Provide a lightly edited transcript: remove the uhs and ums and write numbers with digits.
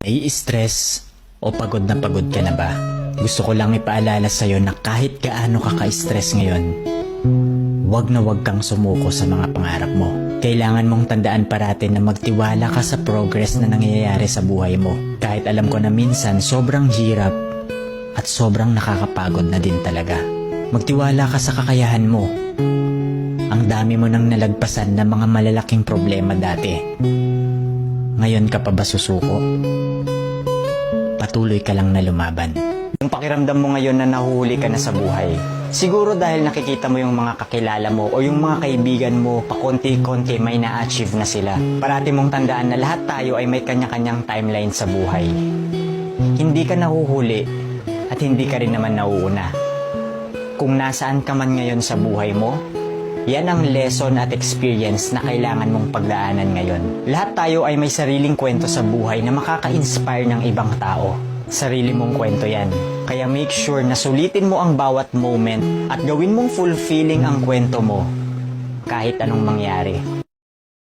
Nai-stress o pagod na pagod ka na ba? Gusto ko lang ipaalala sa'yo na kahit gaano ka ka-stress ngayon, wag na wag kang sumuko sa mga pangarap mo. Kailangan mong tandaan parati na magtiwala ka sa progress na nangyayari sa buhay mo. Kahit alam ko na minsan sobrang hirap at sobrang nakakapagod na din talaga. Magtiwala ka sa kakayahan mo. Ang dami mo nang nalagpasan na mga malalaking problema dati. Ngayon ka pa ba susuko? Patuloy ka lang na lumaban. Yung pakiramdam mo ngayon na nahuhuli ka na sa buhay, siguro dahil nakikita mo yung mga kakilala mo o yung mga kaibigan mo, pakonti-konti may na-achieve na sila. Parati mong tandaan na lahat tayo ay may kanya-kanyang timeline sa buhay. Hindi ka nahuhuli at hindi ka rin naman nauuna. Kung nasaan ka man ngayon sa buhay mo, yan ang lesson at experience na kailangan mong pagdaanan ngayon. Lahat tayo ay may sariling kwento sa buhay na makaka-inspire ng ibang tao. Sarili mong kwento yan. Kaya make sure na sulitin mo ang bawat moment at gawin mong fulfilling ang kwento mo kahit anong mangyari.